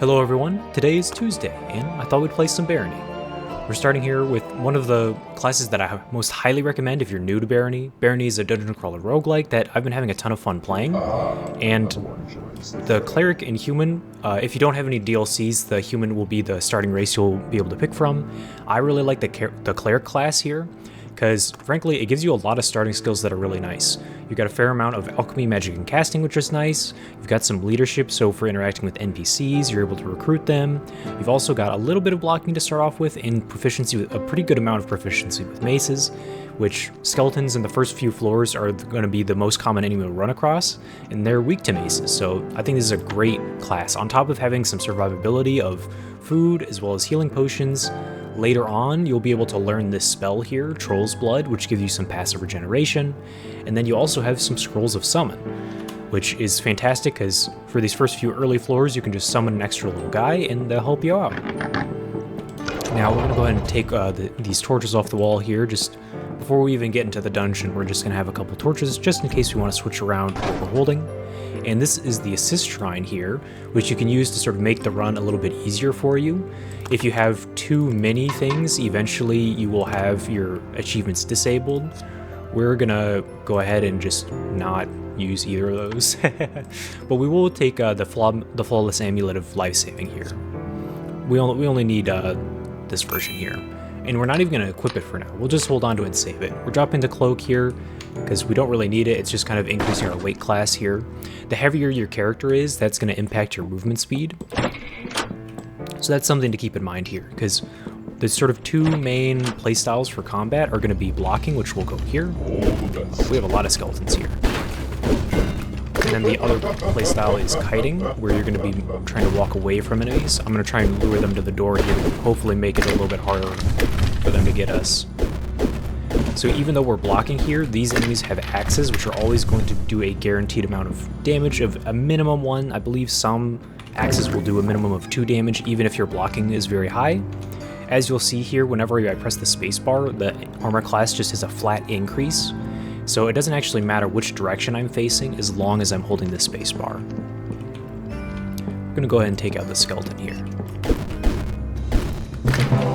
Hello everyone, today is Tuesday, and I thought we'd play some Barony. We're starting here with one of the classes that I most highly recommend if you're new to Barony. Barony is a dungeon crawler roguelike that I've been having a ton of fun playing, and the cleric and human, if you don't have any DLCs, the human will be the starting race you'll be able to pick from. I really like the cleric class here, because frankly it gives you a lot of starting skills that are really nice. You've got a fair amount of alchemy, magic, and casting, which is nice. You've got some leadership, so for interacting with NPCs, you're able to recruit them. You've also got a little bit of blocking to start off with, and proficiency, with a pretty good amount of proficiency with maces, which skeletons in the first few floors are going to be the most common enemy to run across, and they're weak to maces, so I think this is a great class. On top of having some survivability of food, as well as healing potions, later on, you'll be able to learn this spell here, Troll's Blood, which gives you some passive regeneration, and then you also have some Scrolls of Summon, which is fantastic because for these first few early floors, you can just summon an extra little guy and they'll help you out. Now, we're going to go ahead and take these torches off the wall here. Just before we even get into the dungeon, we're just going to have a couple torches just in case we want to switch around what we're holding. And this is the assist shrine here, which you can use to sort of make the run a little bit easier for you. If you have too many things, eventually you will have your achievements disabled. We're gonna go ahead and just not use either of those. But we will take the Flawless Amulet of Life Saving here. We only need this version here. And we're not even going to equip it for now. We'll just hold on to it and save it. We're dropping the cloak here because we don't really need it. It's just kind of increasing our weight class here. The heavier your character is, that's going to impact your movement speed. So that's something to keep in mind here, because the sort of two main playstyles for combat are going to be blocking, which will go here. We have a lot of skeletons here. And then the other playstyle is kiting, where you're going to be trying to walk away from enemies. I'm going to try and lure them to the door here to hopefully make it a little bit harder for them to get us. So even though we're blocking here, these enemies have axes, which are always going to do a guaranteed amount of damage of a minimum 1. I believe some axes will do a minimum of 2 damage, even if your blocking is very high. As you'll see here, whenever I press the spacebar, the armor class just has a flat increase. So it doesn't actually matter which direction I'm facing as long as I'm holding the spacebar. I'm going to go ahead and take out the skeleton here.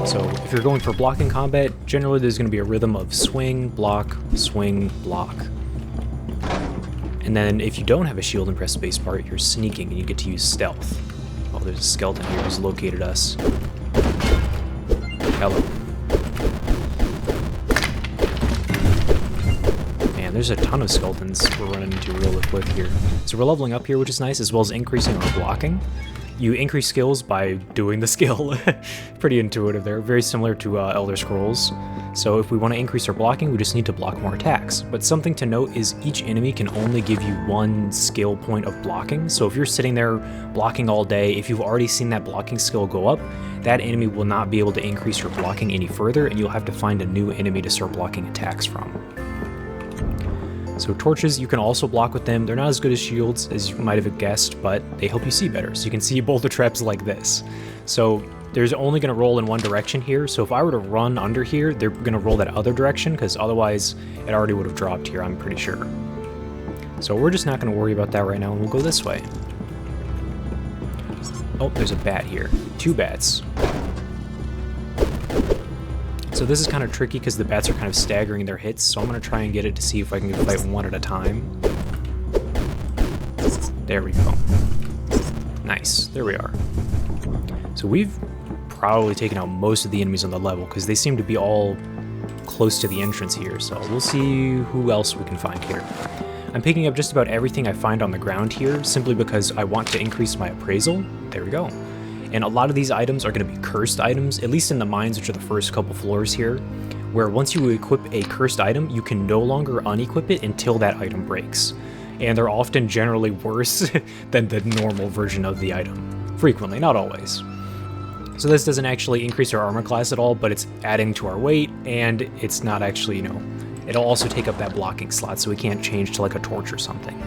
So if you're going for blocking combat, generally there's going to be a rhythm of swing, block, block. And then if you don't have a shield and press spacebar, you're sneaking and you get to use stealth. Oh, there's a skeleton here who's located us. Hello. There's a ton of skeletons we're running into real quick here. So we're leveling up here, which is nice, as well as increasing our blocking. You increase skills by doing the skill. Pretty intuitive there, very similar to Elder Scrolls. So if we want to increase our blocking, we just need to block more attacks. But something to note is each enemy can only give you 1 skill point of blocking. So if you're sitting there blocking all day, if you've already seen that blocking skill go up, that enemy will not be able to increase your blocking any further, and you'll have to find a new enemy to start blocking attacks from. So torches, you can also block with them. They're not as good as shields as you might have guessed, but they help you see better. So you can see boulder traps like this. So there's only going to roll in one direction here. So if I were to run under here, they're going to roll that other direction, because otherwise it already would have dropped here, I'm pretty sure. So we're just not going to worry about that right now, and we'll go this way. Oh, there's a bat here. 2 bats. So this is kind of tricky because the bats are kind of staggering their hits, so I'm going to try and get it to see if I can fight one at a time. There we go. Nice, there we are. So we've probably taken out most of the enemies on the level because they seem to be all close to the entrance here, so we'll see who else we can find here. I'm picking up just about everything I find on the ground here simply because I want to increase my appraisal. There we go. And a lot of these items are going to be cursed items, at least in the mines, which are the first couple floors here, where once you equip a cursed item, you can no longer unequip it until that item breaks. And they're often generally worse than the normal version of the item. Frequently, not always. So this doesn't actually increase our armor class at all, but it's adding to our weight, and it's not actually, it'll also take up that blocking slot, so we can't change to like a torch or something.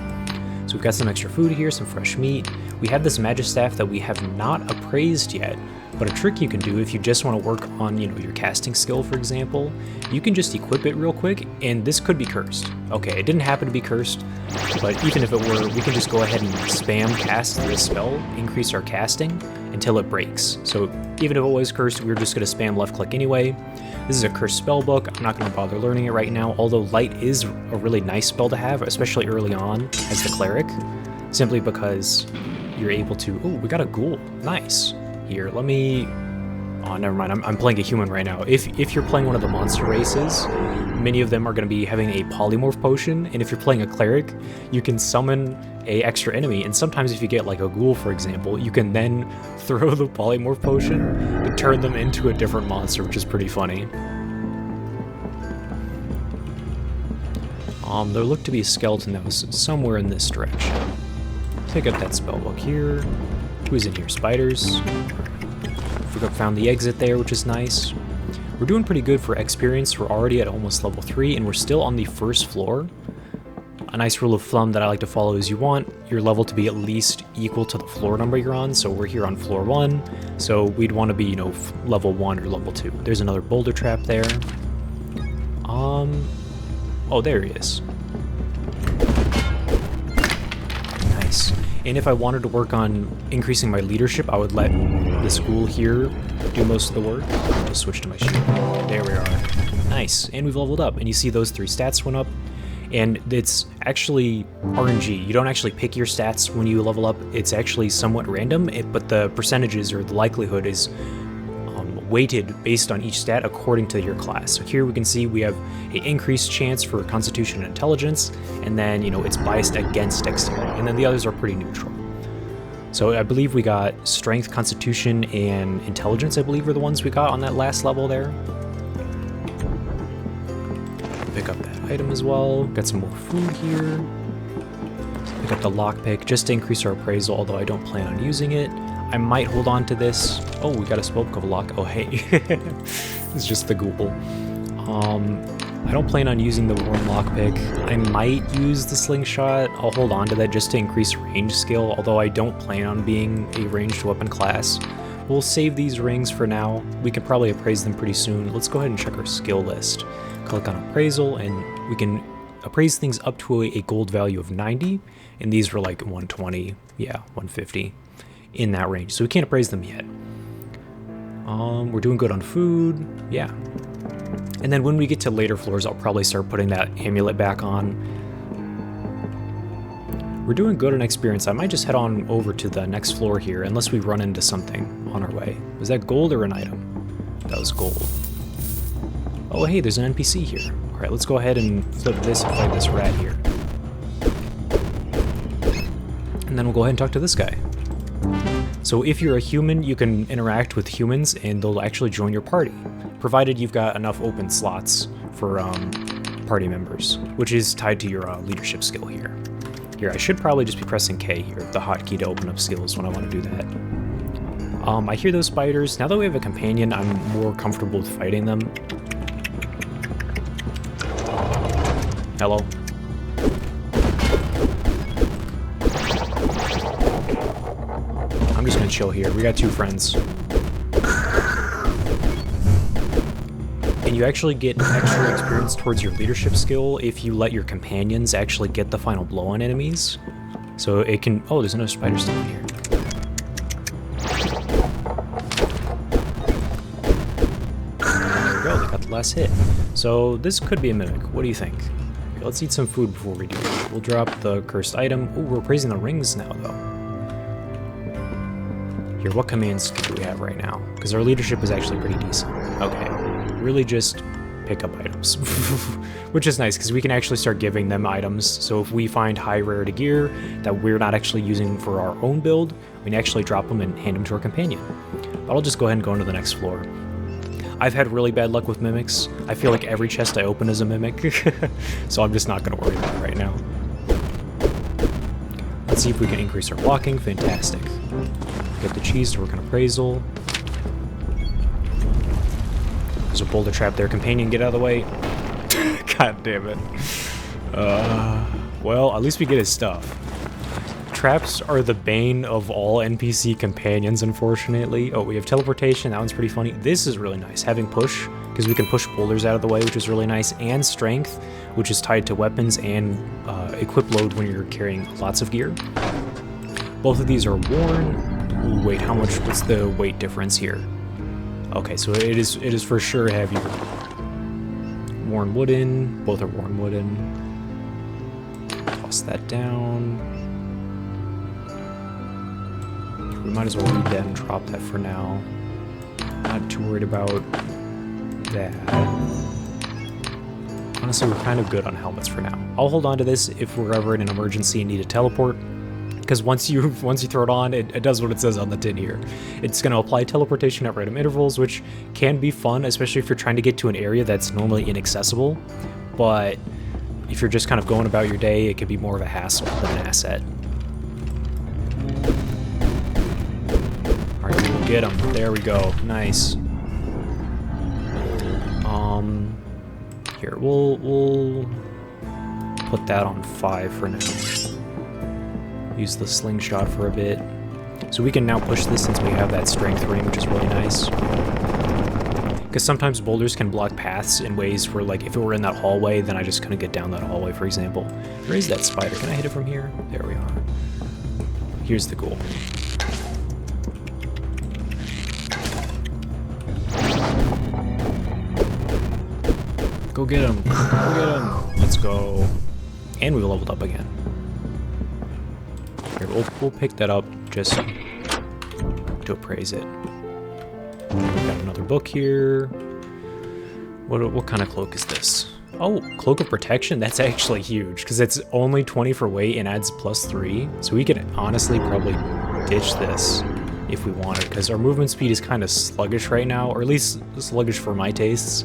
So we've got some extra food here, some fresh meat. We have this Magistaff that we have not appraised yet, but a trick you can do if you just want to work on, your casting skill, for example, you can just equip it real quick, and this could be cursed. Okay, it didn't happen to be cursed, but even if it were, we can just go ahead and spam cast this spell, increase our casting, until it breaks. So even if it was cursed, we were just going to spam left click anyway. This is a cursed spellbook. I'm not going to bother learning it right now, although light is a really nice spell to have, especially early on as the cleric, simply because you're able to... Oh, we got a ghoul. Nice. Here, let me... Oh, never mind. I'm playing a human right now. If you're playing one of the monster races, many of them are going to be having a polymorph potion, and if you're playing a cleric, you can summon a extra enemy, and sometimes if you get like a ghoul, for example, you can then throw the polymorph potion to turn them into a different monster, which is pretty funny. There looked to be a skeleton that was somewhere in this direction. Pick up that spellbook here. Who's in here? Spiders. Found the exit there, which is nice. We're doing pretty good for experience. We're already at almost level 3, and we're still on the first floor. A nice rule of thumb that I like to follow is you want your level to be at least equal to the floor number you're on. So we're here on floor 1, so we'd want to be, you know, level 1 or level 2. There's another boulder trap there. Oh, there he is. Nice. And if I wanted to work on increasing my leadership, I would let this ghoul here do most of the work. I'll just switch to my shield. There we are. Nice. And we've leveled up. And you see those 3 stats went up. And it's actually RNG. You don't actually pick your stats when you level up. It's actually somewhat random, but the percentages or the likelihood is weighted based on each stat according to your class. So here we can see we have an increased chance for Constitution and Intelligence, and then, you know, it's biased against Dexterity, and then the others are pretty neutral. So I believe we got Strength, Constitution, and Intelligence, I believe, are the ones we got on that last level there. Pick up that item as well. Got some more food here. Pick up the lockpick just to increase our appraisal, although I don't plan on using it. I might hold on to this. Oh, we got a spellbook of lock. Oh, hey. It's just the ghoul. I don't plan on using the worn lockpick. I might use the slingshot. I'll hold on to that just to increase range skill, although I don't plan on being a ranged weapon class. We'll save these rings for now. We can probably appraise them pretty soon. Let's go ahead and check our skill list. Click on appraisal, and we can appraise things up to a gold value of 90, and these were like 120, yeah, 150. In that range, so we can't appraise them yet. We're doing good on food, yeah. And then when we get to later floors, I'll probably start putting that amulet back on. We're doing good on experience. I might just head on over to the next floor here, unless we run into something on our way. Was that gold or an item? That was gold. Oh, hey, there's an NPC here. All right, let's go ahead and flip this and fight this rat here. And then we'll go ahead and talk to this guy. So if you're a human, you can interact with humans and they'll actually join your party, provided you've got enough open slots for party members, which is tied to your leadership skill here. Here, I should probably just be pressing K here, the hotkey to open up skills when I want to do that. I hear those spiders. Now that we have a companion, I'm more comfortable with fighting them. Hello. I'm just gonna chill here. We got 2 friends. And you actually get extra experience towards your leadership skill if you let your companions actually get the final blow on enemies. So it can... Oh, there's another spider still in here. There we go, they got the last hit. So this could be a mimic. What do you think? Okay, let's eat some food before we do it. We'll drop the cursed item. Oh, we're praising the rings now, though. Here, what commands do we have right now? Because our leadership is actually pretty decent. Okay, really just pick up items. Which is nice, because we can actually start giving them items. So if we find high rarity gear that we're not actually using for our own build, we can actually drop them and hand them to our companion. But I'll just go ahead and go into the next floor. I've had really bad luck with mimics. I feel like every chest I open is a mimic. So I'm just not going to worry about it right now. Let's see if we can increase our walking. Fantastic. Get the cheese to work on appraisal. There's a boulder trap there. Companion, get out of the way. God damn it. Well, at least we get his stuff. Traps are the bane of all NPC companions, unfortunately. Oh, we have teleportation. That one's pretty funny. This is really nice. Having push, because we can push boulders out of the way, which is really nice. And strength, which is tied to weapons and equip load when you're carrying lots of gear. Both of these are worn. Ooh, wait, how much? What's the weight difference here? Okay, so it is for sure heavier. Worn wooden. Both are worn wooden. Toss that down. We might as well read that and drop that for now. Not too worried about that. Honestly, we're kind of good on helmets for now. I'll hold on to this if we're ever in an emergency and need a teleport. Because once you throw it on, it does what it says on the tin here. It's going to apply teleportation at random intervals, which can be fun, especially if you're trying to get to an area that's normally inaccessible. But if you're just kind of going about your day, it can be more of a hassle than an asset. Alright, we'll get him. There we go. Nice. Here, we'll put that on 5 for now. Use the slingshot for a bit. So we can now push this since we have that strength ring, which is really nice. Because sometimes boulders can block paths in ways where, like, if it were in that hallway, then I just couldn't get down that hallway, for example. Where is that spider? Can I hit it from here? There we are. Here's the goal. Go get him. Go get him. Let's go. And we leveled up again. Here, we'll pick that up just to appraise it. We've got another book here. What kind of cloak is this? Oh, Cloak of Protection? That's actually huge, because it's only 20 for weight and adds +3. So we could honestly probably ditch this if we wanted, because our movement speed is kind of sluggish right now, or at least sluggish for my tastes.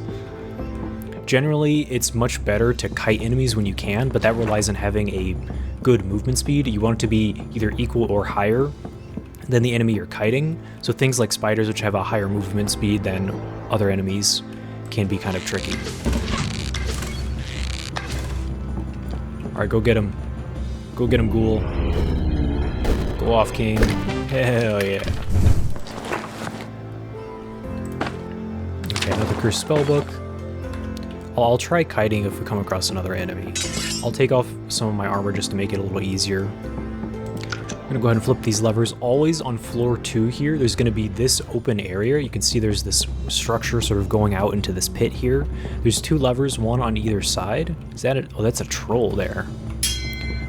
Generally, it's much better to kite enemies when you can, but that relies on having a good movement speed. You want it to be either equal or higher than the enemy you're kiting. So things like spiders, which have a higher movement speed than other enemies, can be kind of tricky. Alright, go get him. Go get him, ghoul. Go off, king. Hell yeah. Okay, another cursed spellbook. I'll try kiting if we come across another enemy. I'll take off some of my armor just to make it a little easier. I'm gonna go ahead and flip these levers. Always on floor 2 here, there's gonna be this open area. You can see there's this structure sort of going out into this pit here. There's 2 levers, one on either side. Is that it? Oh, that's a troll there.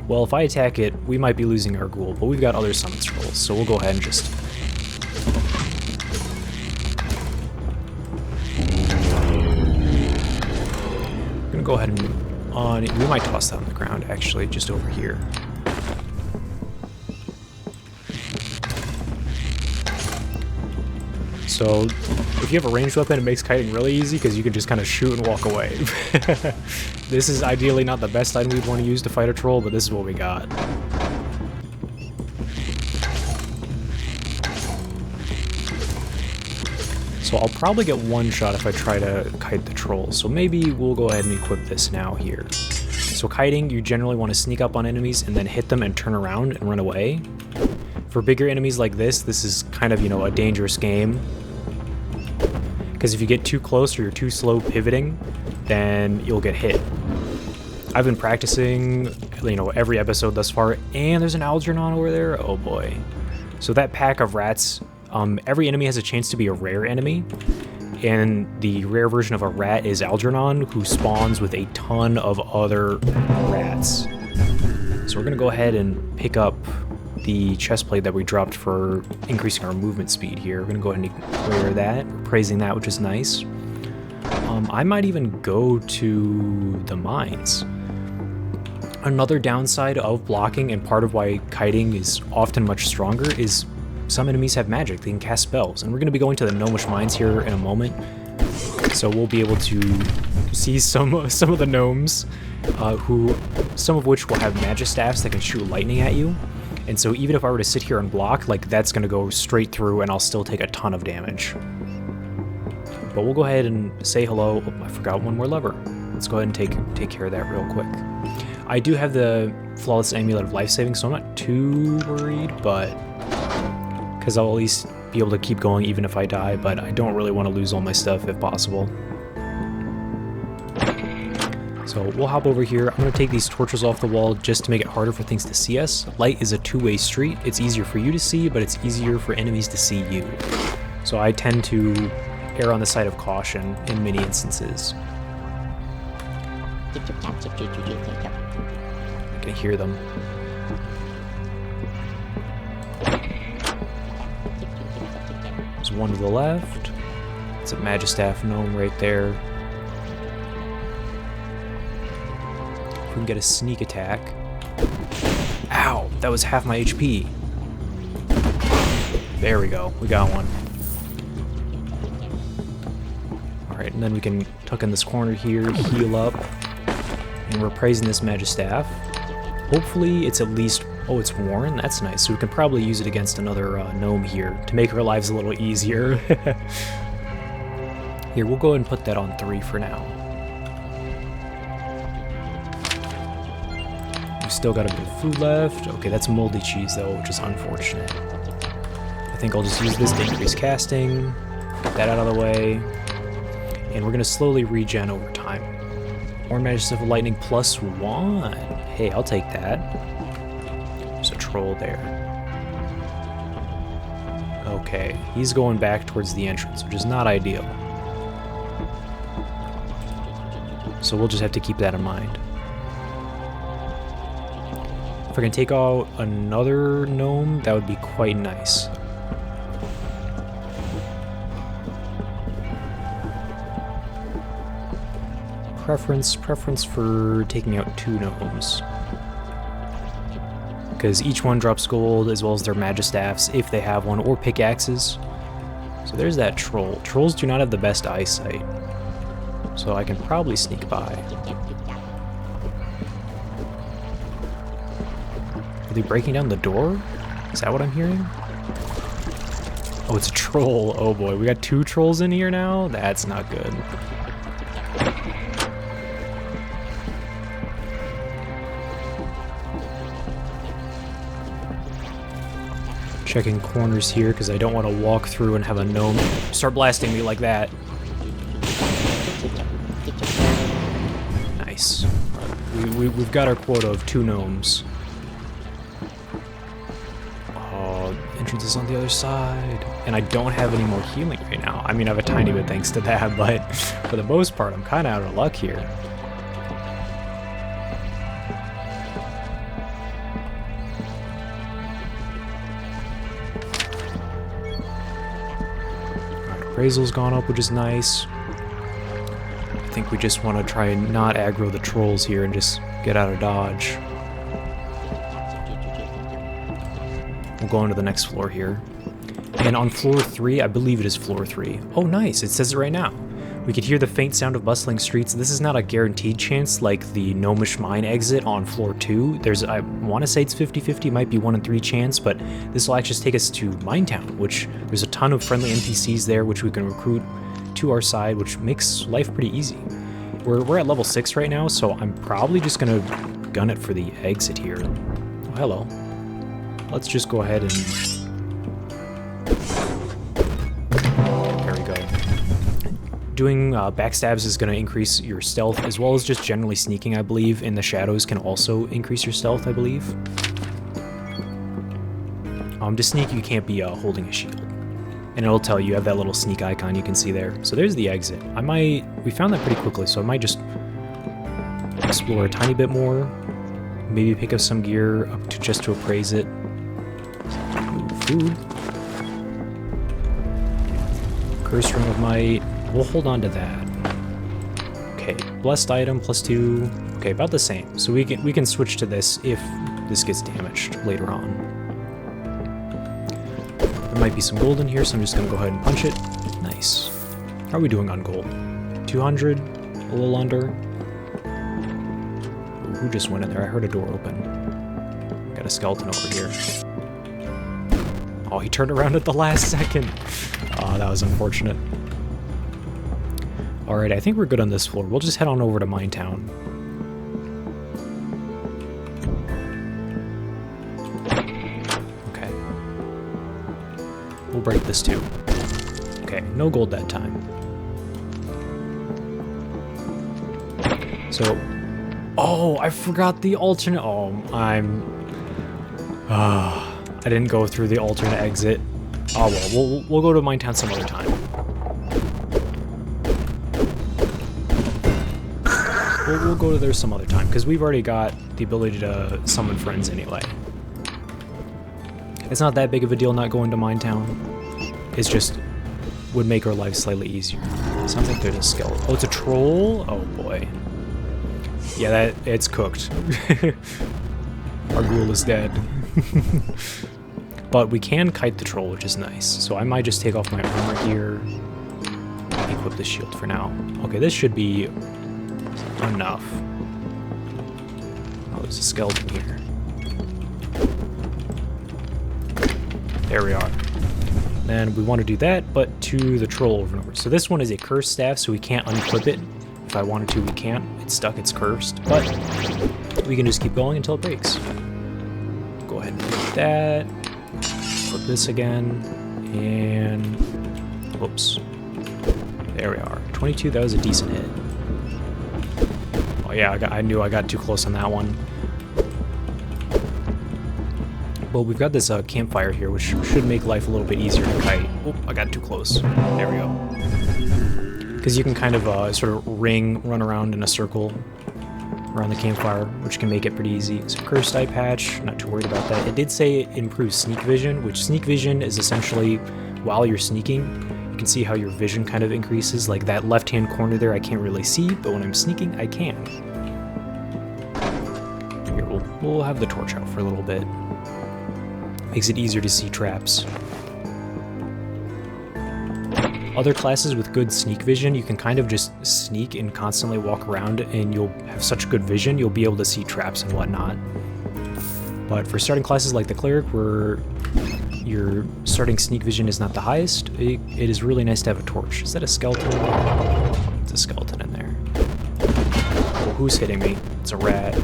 Well, if I attack it, we might be losing our ghoul, but we've got other summon trolls, so we'll go ahead and just... go ahead and we might toss that on the ground actually, just over here. So if you have a ranged weapon, it makes kiting really easy because you can just kind of shoot and walk away. This is ideally not the best item we'd want to use to fight a troll, but this is what we got. So I'll probably get one shot if I try to kite the troll, so maybe we'll go ahead and equip this now here. So kiting, you generally want to sneak up on enemies and then hit them and turn around and run away. For bigger enemies like this is kind of, you know, a dangerous game. Because if you get too close or you're too slow pivoting, then you'll get hit. I've been practicing, you know, every episode thus far, and there's an Algernon over there, oh boy. So that pack of rats, every enemy has a chance to be a rare enemy, and the rare version of a rat is Algernon, who spawns with a ton of other rats. So we're going to go ahead and pick up the chestplate that we dropped for increasing our movement speed here. We're going to go ahead and wear that. We're praising that, which is nice. I might even go to the mines. Another downside of blocking, and part of why kiting is often much stronger, is some enemies have magic. They can cast spells, and we're going to be going to the gnomish mines here in a moment, so we'll be able to see some of the gnomes, some of which will have magic staffs that can shoot lightning at you. And so even if I were to sit here and block, like, that's going to go straight through, and I'll still take a ton of damage. But we'll go ahead and say hello. Oh, I forgot one more lever. Let's go ahead and take care of that real quick. I do have the Flawless Amulet of Life Saving, so I'm not too worried, but... because I'll at least be able to keep going even if I die, but I don't really want to lose all my stuff if possible. So we'll hop over here. I'm going to take these torches off the wall just to make it harder for things to see us. Light is a two-way street. It's easier for you to see, but it's easier for enemies to see you. So I tend to err on the side of caution in many instances. I can hear them. There's one to the left. It's a Magistaff gnome right there. We can get a sneak attack. Ow! That was half my HP. There we go. We got one. Alright, and then we can tuck in this corner here, heal up. And we're praising this Magistaff. Hopefully it's at least... Oh, it's worn? That's nice. So we can probably use it against another gnome here to make our lives a little easier. Here, we'll go ahead and put that on 3 for now. We still got a bit of food left. Okay, that's moldy cheese though, which is unfortunate. I think I'll just use this to increase casting. Get that out of the way. And we're going to slowly regen over time. Horn Magistaff of Lightning +1. Hey, I'll take that. There's a troll there. Okay, he's going back towards the entrance, which is not ideal. So we'll just have to keep that in mind. If I can take out another gnome, that would be quite nice. Preference for taking out 2 gnomes. Because each one drops gold, as well as their Magistaffs, if they have one, or pickaxes. So there's that troll. Trolls do not have the best eyesight. So I can probably sneak by. Are they breaking down the door? Is that what I'm hearing? Oh, it's a troll. Oh boy, we got 2 trolls in here now? That's not good. Checking corners here because I don't want to walk through and have a gnome start blasting me like that. Nice. We've got our quota of 2 gnomes. Oh, entrance is on the other side. And I don't have any more healing right now. I mean, I have a tiny bit thanks to that, but for the most part, I'm kind of out of luck here. Appraisal's gone up, which is nice. I think we just want to try and not aggro the trolls here and just get out of dodge. We'll go on to the next floor here. And on floor 3, I believe it is floor 3. Oh, nice. It says it right now. We could hear the faint sound of bustling streets. This is not a guaranteed chance like the Gnomish Mine exit on floor 2. I want to say it's 50-50, might be 1 in 3 chance, but this will actually take us to Minetown, which there's a ton of friendly NPCs there, which we can recruit to our side, which makes life pretty easy. We're at level 6 right now, so I'm probably just going to gun it for the exit here. Oh, hello. Let's just go ahead and... There we go. Doing backstabs is going to increase your stealth, as well as just generally sneaking, I believe, and the shadows can also increase your stealth, I believe. To sneak, you can't be holding a shield. And it'll tell you have that little sneak icon you can see there. So there's the exit. We found that pretty quickly, so I might just explore a tiny bit more. Maybe pick up some gear up to just to appraise it. Ooh, food. Curse Ring of Might. We'll hold on to that. Okay, blessed item +2. Okay, about the same. So we can switch to this if this gets damaged later on. There might be some gold in here, so I'm just gonna go ahead and punch it. Nice. How are we doing on gold? 200? A little under? Ooh, who just went in there? I heard a door open. Got a skeleton over here. Oh, he turned around at the last second. Oh, that was unfortunate. Alright, I think we're good on this floor. We'll just head on over to Minetown. Okay. We'll break this too. Okay, no gold that time. So, Oh, I forgot the alternate. Oh, I didn't go through the alternate exit. Oh well, we'll go to Minetown some other time. We'll go to there some other time, because we've already got the ability to summon friends anyway. It's not that big of a deal not going to Minetown. It's just would make our life slightly easier. Sounds like there's a skeleton. Oh, it's a troll? Oh boy. Yeah, it's cooked. Our ghoul is dead. But we can kite the troll, which is nice. So I might just take off my armor here. Equip the shield for now. Okay, this should be enough. Oh, there's a skeleton here. There we are. And we want to do that, but to the troll over and over. So this one is a cursed staff, so we can't unequip it. If I wanted to, we can't. It's stuck, it's cursed. But we can just keep going until it breaks. Go ahead and do that. Put this again. And... whoops. There we are. 22, that was a decent hit. Oh yeah, I knew I got too close on that one. Well, we've got this campfire here, which should make life a little bit easier to kite. Oh, I got too close. There we go. Because you can kind of sort of run around in a circle around the campfire, which can make it pretty easy. So cursed eye patch, not too worried about that. It did say it improves sneak vision, which sneak vision is essentially while you're sneaking, you can see how your vision kind of increases. Like that left-hand corner there I can't really see, but when I'm sneaking, I can. Here, we'll have the torch out for a little bit. Makes it easier to see traps. Other classes with good sneak vision, you can kind of just sneak and constantly walk around and you'll have such good vision, you'll be able to see traps and whatnot. But for starting classes like the cleric, where your starting sneak vision is not the highest, it is really nice to have a torch. Is that a skeleton? It's a skeleton in there. Oh, who's hitting me? It's a rat.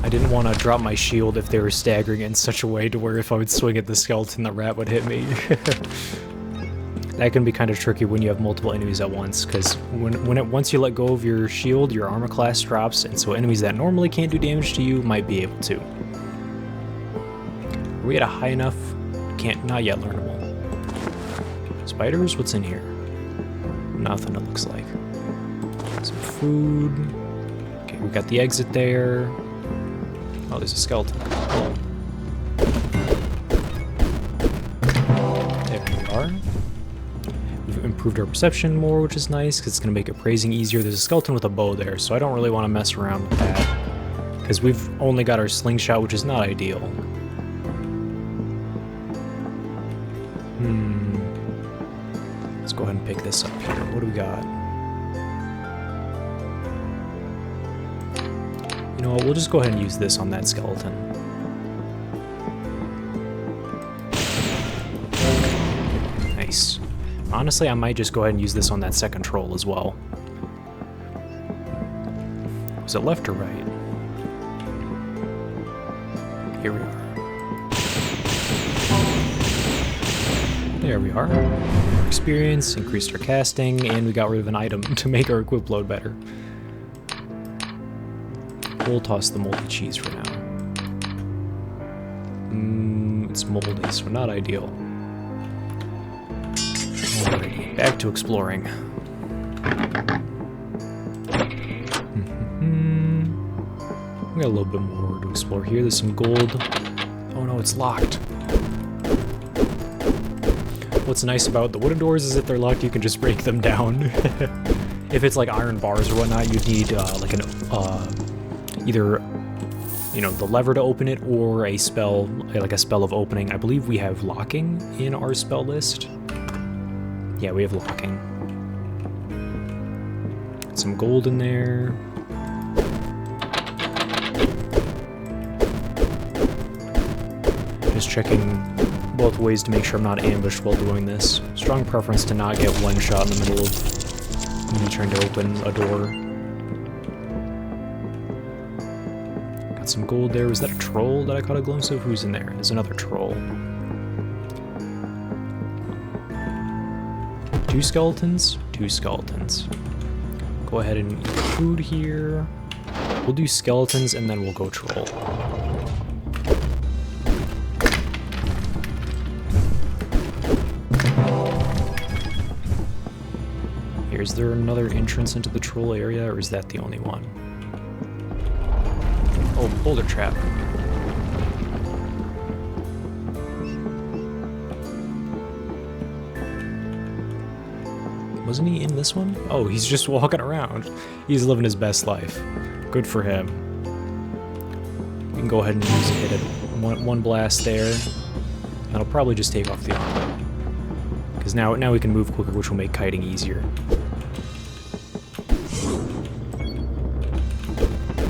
I didn't want to drop my shield if they were staggering in such a way to where if I would swing at the skeleton, the rat would hit me. That can be kind of tricky when you have multiple enemies at once, because once you let go of your shield, your armor class drops, and so enemies that normally can't do damage to you might be able to. Are we at a high enough? Not yet learnable. Spiders? What's in here? Nothing, it looks like. Some food. Okay, we got the exit there. Oh, there's a skeleton. Oh. There we are. We've improved our perception more, which is nice, because it's going to make appraising easier. There's a skeleton with a bow there, so I don't really want to mess around with that. Because we've only got our slingshot, which is not ideal. Let's go ahead and pick this up here. What do we got? You know what, we'll just go ahead and use this on that skeleton. Nice. Honestly, I might just go ahead and use this on that second troll as well. Was it left or right? Here we are. There we are. More experience, increased our casting, and we got rid of an item to make our equip load better. We'll toss the moldy cheese for now. It's moldy, so not ideal. Alrighty, back to exploring. We got a little bit more to explore here. There's some gold. Oh no, it's locked. What's nice about the wooden doors is if they're locked, you can just break them down. If it's like iron bars or whatnot, you'd need like an either, you know, the lever to open it or a spell, like a spell of opening. I believe we have locking in our spell list. Yeah, we have locking. Got some gold in there. Just checking both ways to make sure I'm not ambushed while doing this. Strong preference to not get one shot in the middle of me trying to open a door. Got some gold there. Was that a troll that I caught a glimpse of? Who's in there? There's another troll. 2 skeletons, 2 skeletons. Go ahead and eat food here. We'll do skeletons and then we'll go troll. Here, is there another entrance into the troll area, or is that the only one? Oh, boulder trap. Wasn't he in this one? Oh, he's just walking around. He's living his best life. Good for him. We can go ahead and use a hit at one blast there. That'll probably just take off the armor. Because now we can move quicker, which will make kiting easier.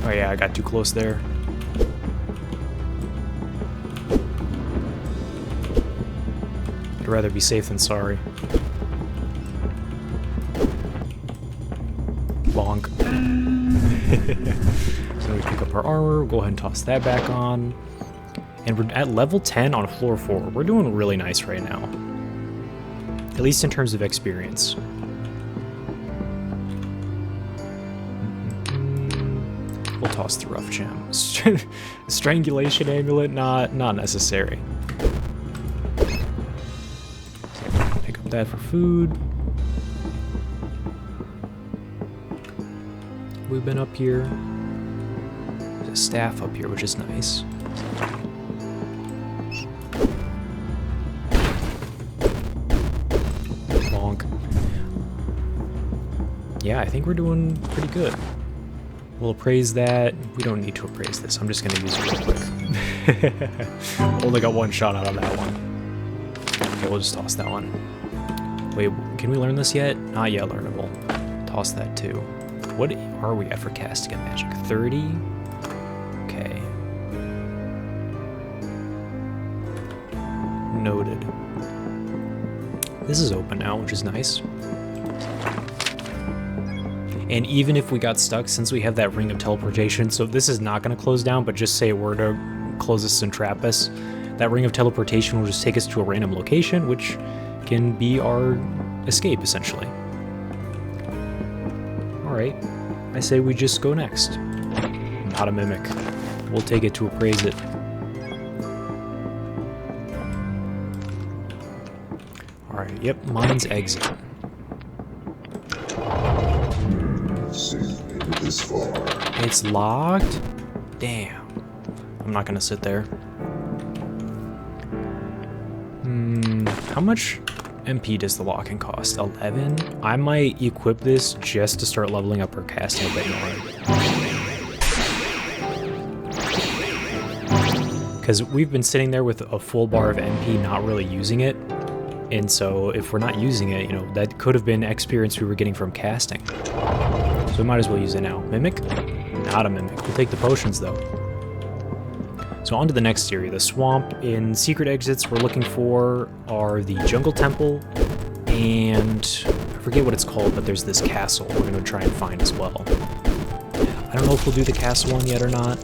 Oh yeah, I got too close there. I'd rather be safe than sorry. Bonk. So we pick up our armor, we'll go ahead and toss that back on. And we're at level 10 on floor 4. We're doing really nice right now. At least in terms of experience. We'll toss the rough gem. Strangulation amulet, not necessary. Pick up that for food. We've been up here. There's a staff up here, which is nice. Bonk. Yeah, I think we're doing pretty good. We'll appraise that. We don't need to appraise this. I'm just going to use it real quick. Only got one shot out of that one. Okay, we'll just toss that one. Wait, can we learn this yet? Not yet learnable. Toss that too. What are we at for casting and magic? 30? Okay. Noted. This is open now, which is nice. And even if we got stuck, since we have that ring of teleportation, so this is not going to close down, but just say it were to close us and trap us, that ring of teleportation will just take us to a random location, which can be our escape, essentially. Alright, I say we just go next. Not a mimic. We'll take it to appraise it. Alright, yep, mine's exit. It's locked? Damn. I'm not gonna sit there. How much MP does the locking cost? 11? I might equip this just to start leveling up our casting a bit more. Because we've been sitting there with a full bar of MP not really using it. And so if we're not using it, you know, that could have been experience we were getting from casting. So we might as well use it now. Mimic? Not a mimic. We'll take the potions though. So on to the next area, the swamp. In secret exits we're looking for are the jungle temple and I forget what it's called, but there's this castle we're going to try and find as well. I don't know if we'll do the castle one yet or not,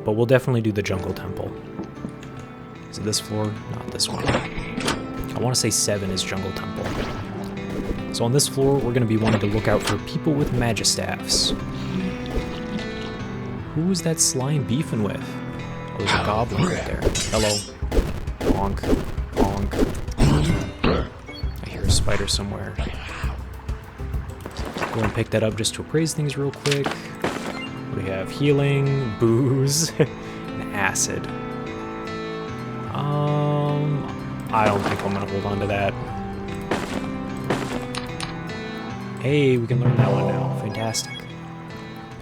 but we'll definitely do the jungle temple. Is it this floor? Not this one. I want to say 7 is jungle temple. So on this floor, we're going to be wanting to look out for people with magistaffs. Who was that slime beefing with? Oh, there's a goblin right there. Hello. Bonk. Bonk. I hear a spider somewhere. Go and pick that up just to appraise things real quick. We have healing, booze, and acid. I don't think I'm going to hold on to that. Hey, we can learn that one now. Fantastic.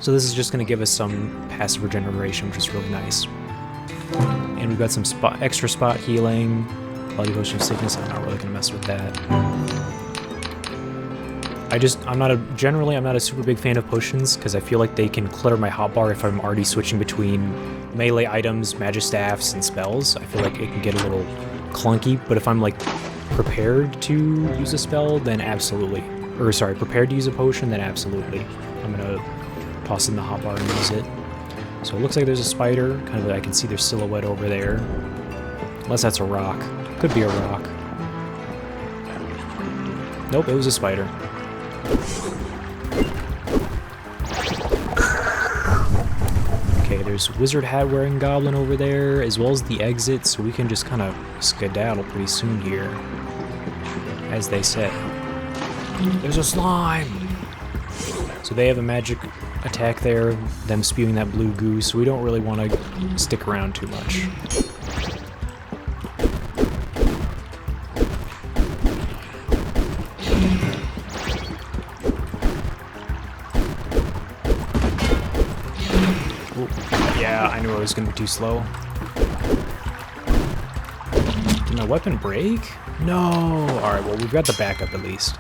So this is just going to give us some passive regeneration, which is really nice. And we've got some extra spot healing. Bloody Potion of Sickness, I'm not really going to mess with that. I'm not a super big fan of potions, because I feel like they can clutter my hotbar if I'm already switching between melee items, magistaffs, and spells. I feel like it can get a little clunky, but if I'm like prepared to use a spell, then absolutely. Or sorry, prepared to use a potion, then absolutely. I'm gonna toss in the hotbar and use it. So it looks like there's a spider, kind of I can see their silhouette over there. Unless that's a rock. Could be a rock. Nope, it was a spider. Okay, there's wizard hat wearing goblin over there, as well as the exit, so we can just kind of skedaddle pretty soon here. As they said. There's a slime! So they have a magic attack there, them spewing that blue goo, so we don't really want to stick around too much. Ooh, yeah, I knew I was going to be too slow. Did my weapon break? No! Alright, well, we've got the backup at least.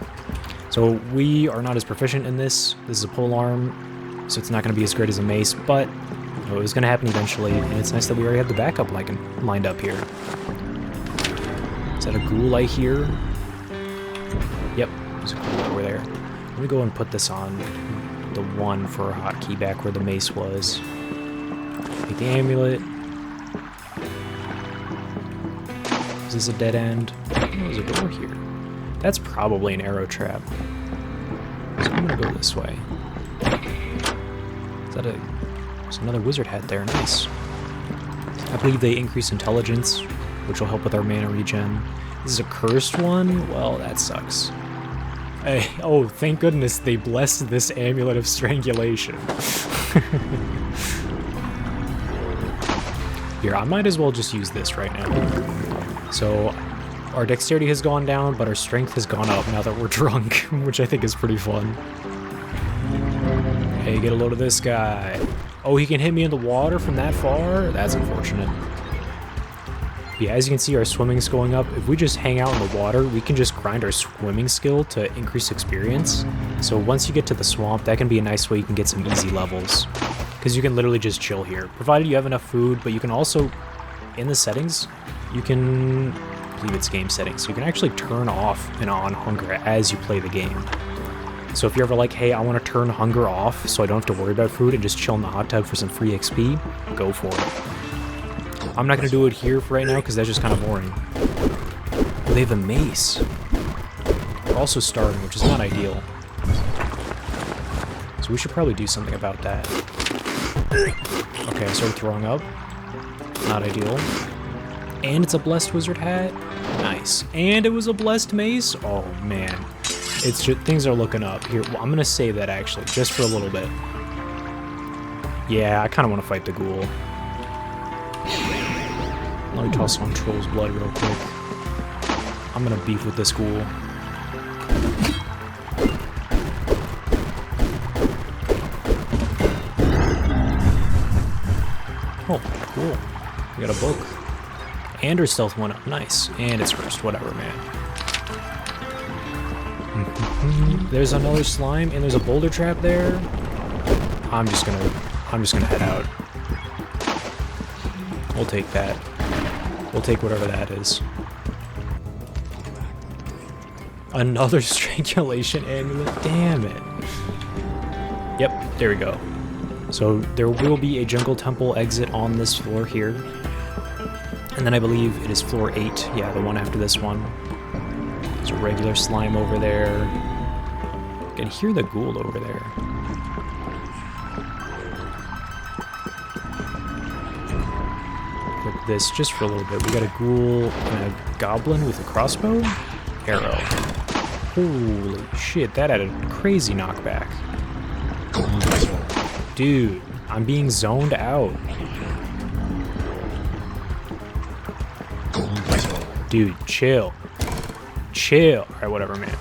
So we are not as proficient in this. This is a polearm, so it's not going to be as great as a mace, but it was going to happen eventually, and it's nice that we already have the backup lined up here. Is that a ghoul I hear? Yep, there's a ghoul over there. Let me go and put this on the 1 for a hotkey back where the mace was. Take the amulet. Is this a dead end? Oh, there's a door here. That's probably an arrow trap. So I'm gonna go this way. Is that there's another wizard hat there, nice. I believe they increase intelligence, which will help with our mana regen. This is a cursed one? Well, that sucks. Hey, oh, thank goodness they blessed this amulet of strangulation. Here, I might as well just use this right now. So, our dexterity has gone down, but our strength has gone up now that we're drunk, which I think is pretty fun. Hey, get a load of this guy. Oh, he can hit me in the water from that far? That's unfortunate. Yeah, as you can see, our swimming's going up. If we just hang out in the water, we can just grind our swimming skill to increase experience. So once you get to the swamp, that can be a nice way you can get some easy levels. Because you can literally just chill here, provided you have enough food, but you can also, in the settings, you can... I believe it's game settings, so you can actually turn off and on hunger as you play the game. So if you're ever like, hey, I want to turn hunger off so I don't have to worry about food and just chill in the hot tub for some free XP, go for it. I'm not going to do it here for right now because that's just kind of boring. Oh, they have a mace. We're also starving, which is not ideal. So we should probably do something about that. Okay, I started throwing up. Not ideal. And it's a blessed wizard hat. Nice. And it was a blessed mace. Oh, man. It's just, things are looking up. Here, well, I'm going to save that, actually, just for a little bit. Yeah, I kind of want to fight the ghoul. Let me toss on Troll's blood real quick. I'm going to beef with this ghoul. Oh, cool. We got a book. And her stealth went up, nice. And it's cursed, whatever, man. There's another slime, and there's a boulder trap there. I'm just gonna head out. We'll take that. We'll take whatever that is. Another strangulation amulet, damn it. Yep, there we go. So there will be a jungle temple exit on this floor here. And then I believe it is floor 8. Yeah, the one after this one. There's a regular slime over there. I can hear the ghoul over there. Click this just for a little bit. We got a ghoul and a goblin with a crossbow. Arrow. Holy shit, that had a crazy knockback. Dude, I'm being zoned out. Dude, chill. Chill. Alright, whatever, man.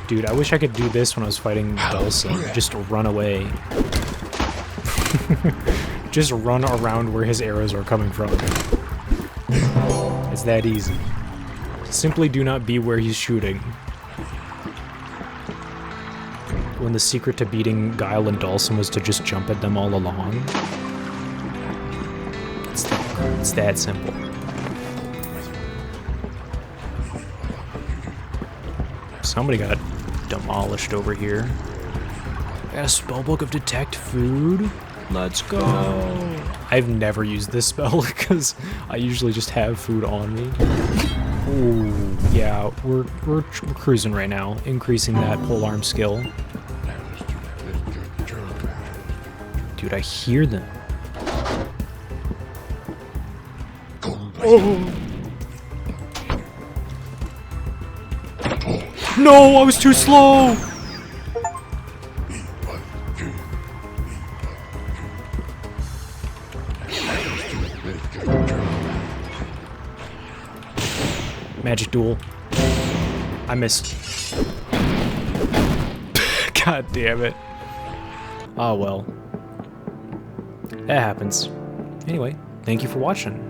Dude, I wish I could do this when I was fighting Dulcin. Just run away. Just run around where his arrows are coming from. It's that easy. Simply do not be where he's shooting. When the secret to beating Guile and Dulcin was to just jump at them all along. It's that simple. Somebody got demolished over here. I got a spellbook of detect food. Let's go. I've never used this spell because I usually just have food on me. Ooh, yeah, we're cruising right now, increasing that polearm skill. Dude, I hear them. Oh. No, I was too slow. Magic duel. I missed. God damn it. Oh well. That happens. Anyway, thank you for watching.